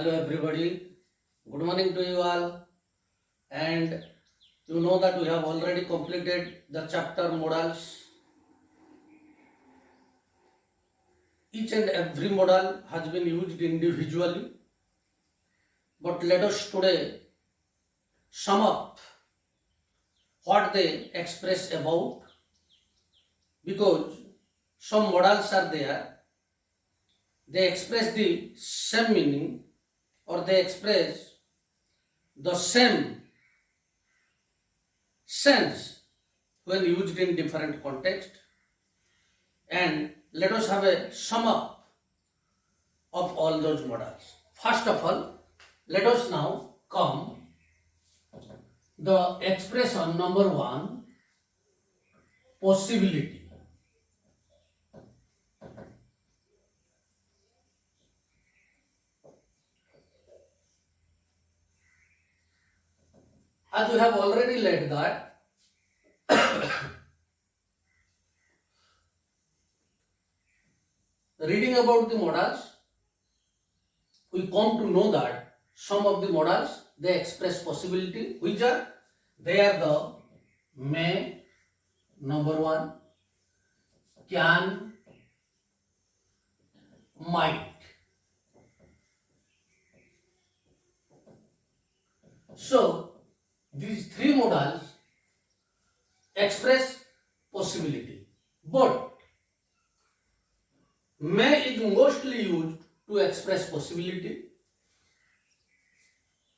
Hello everybody, good morning to you all. And you know that we have already completed the chapter modals. Each and every modal has been used individually, but let us today sum up what they express about, because some modals are there, they express the same meaning or they express the same sense when used in different context. And let us have a sum up of all those models. First of all, let us now come the expression number one, possibility. As we have already learned that reading about the modals, we come to know that some of the modals they express possibility, which are the may, number one, can, might. So these three modals express possibility, but may is mostly used to express possibility.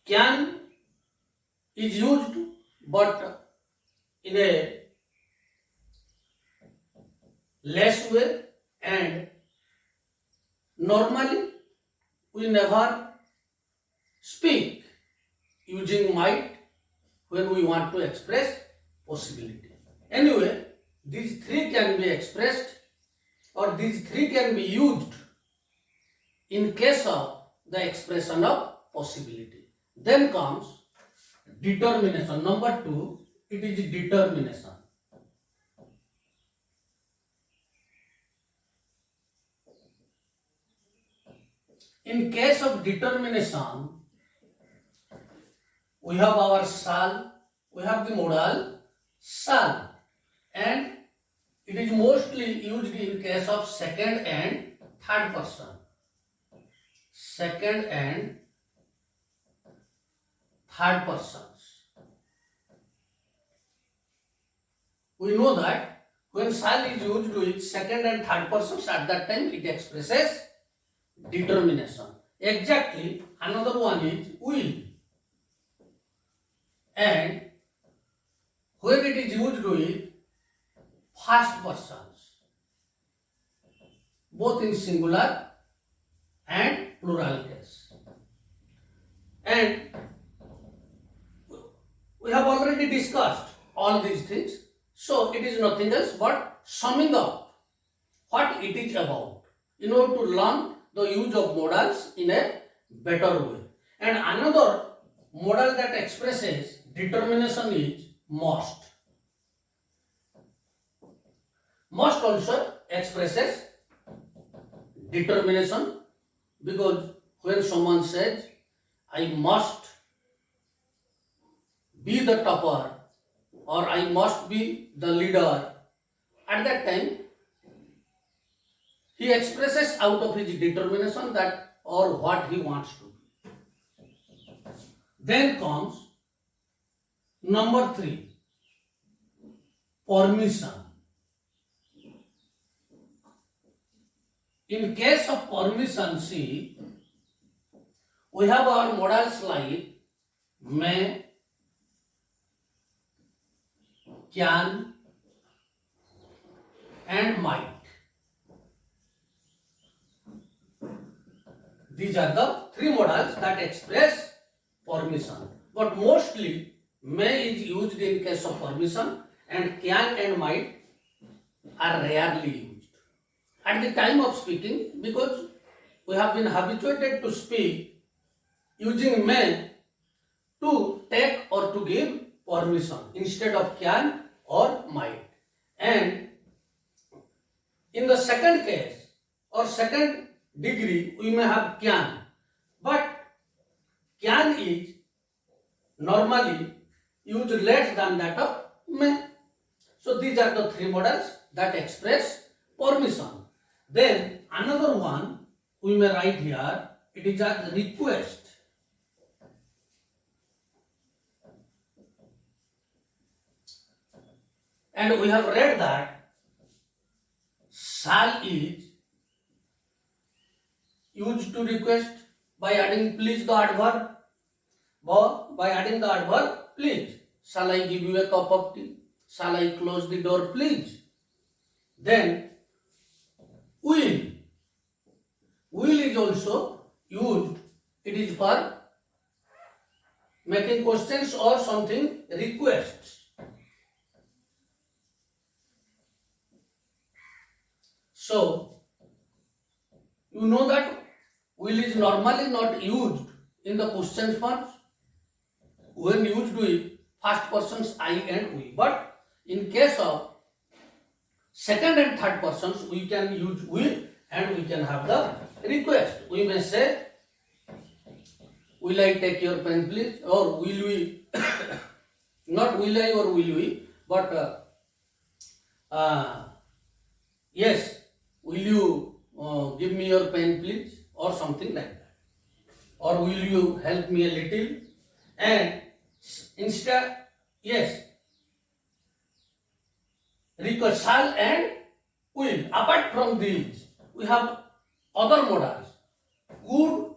Can is used but in a less way, and normally we never speak using might when we want to express possibility. Anyway, these three can be expressed or these three can be used in case of the expression of possibility. Then comes determination. Number two, it is determination. In case of determination, we have our shall, we have the modal shall, and it is mostly used in case of second and third person. Second and third persons. We know that when shall is used with second and third persons, at that time it expresses determination. Exactly, another one is will. And when it is used with first persons, both in singular and plural case. And we have already discussed all these things, so it is nothing else but summing up what it is about in order to learn the use of modals in a better way. And another modal that expresses determination is must. Must also expresses determination, because when someone says, I must be the topper or I must be the leader, at that time he expresses out of his determination that or what he wants to be. Then comes number three, permission. In case of permission, see, we have our modals like may, can, and might. These are the three modals that express permission. But mostly may is used in case of permission and can and might are rarely used at the time of speaking, because we have been habituated to speak using may to take or to give permission instead of can or might. And in the second case or second degree we may have can, but can is normally used less than that of may. So these are the three modals that express permission. Then another one we may write here, it is a request. And we have read that shall is used to request by adding please the adverb. By adding the adverb please. Shall I give you a cup of tea? Shall I close the door please? Then will. Will is also used. It is for making questions or something requests. So, you know that will is normally not used in the question forms. When used with first persons I and we. But in case of second and third persons, we can use will and we can have the request. We may say, will I take your pen please? Or will we, not will I or will we, but yes, will you give me your pen please? Or something like that. Or will you help me a little? And instead, yes, request shall and will. Apart from these, we have other modals. Could,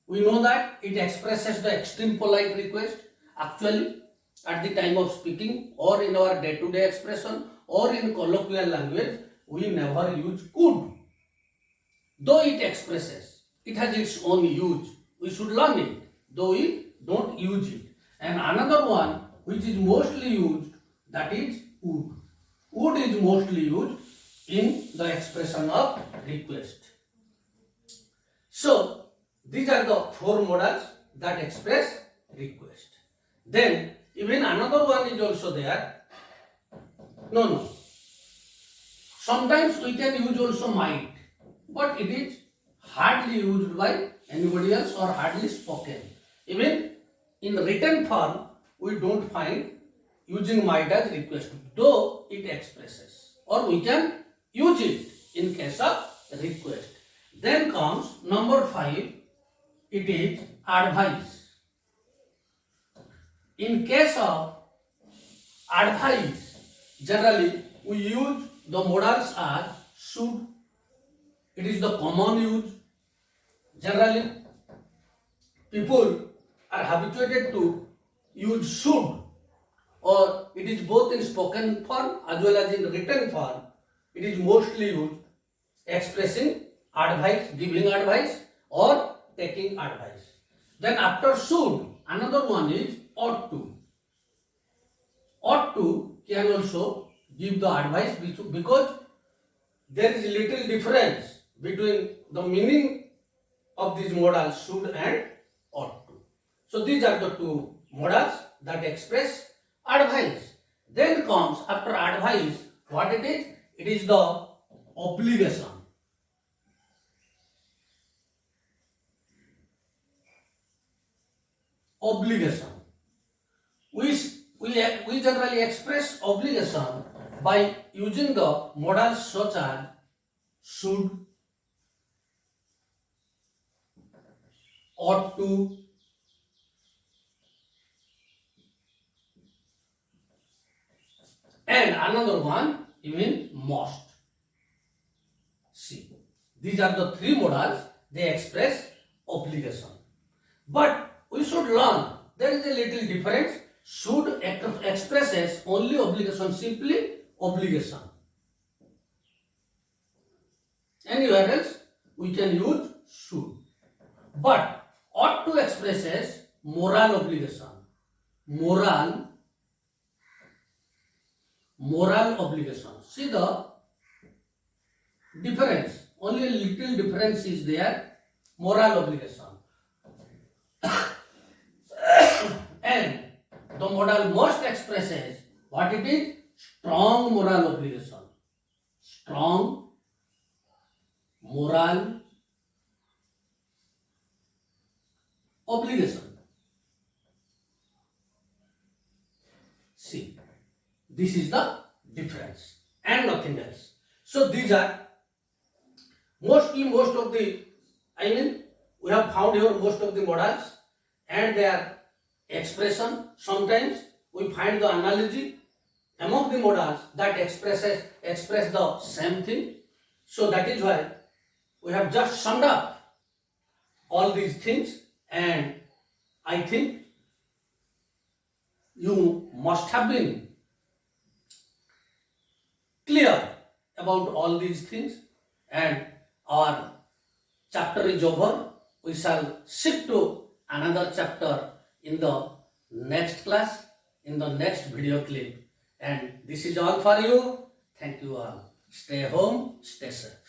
we know that it expresses the extreme polite request. Actually, at the time of speaking or in our day-to-day expression or in colloquial language, we never use could. Though it expresses, it has its own use. We should learn it, though we don't use it. And another one which is mostly used, that is would. Would is mostly used in the expression of request. So, these are the four modals that express request. Then, even another one is also there. No. Sometimes we can use also might, but it is hardly used by anybody else or hardly spoken. Even in written form, we don't find using might as request, though it expresses. Or we can use it in case of request. Then comes number 5, it is advice. In case of advice, generally we use the modals as should. It is the common use. Generally, people are habituated to use should, or it is both in spoken form as well as in written form. It is mostly used expressing advice, giving advice or taking advice. Then after should, another one is ought to. Ought to can also give the advice because there is little difference between the meaning of these modals should and ought to. So these are the two modals that express advice. Then comes after advice, what it is? It is the obligation. Obligation. We generally express obligation by using the modals such as should, ought to, and another one even must. See, these are the three modals, they express obligation. But we should learn there is a little difference. Should expresses only obligation, simply obligation. Anywhere else we can use should. But ought to expresses moral obligation. Moral obligation. See the difference. Only a little difference is there. Moral obligation. And the modal must expresses what it is? Strong moral obligation. Strong moral obligation. See, this is the difference and nothing else. So these are most of the, we have found here most of the modals and their expression. Sometimes we find the analogy among the modals that express the same thing. So that is why we have just summed up all these things, and I think you must have been clear about all these things, and our chapter is over. We shall shift to another chapter in the next class, in the next video clip. And this is all for you. Thank you all. Stay home, stay safe.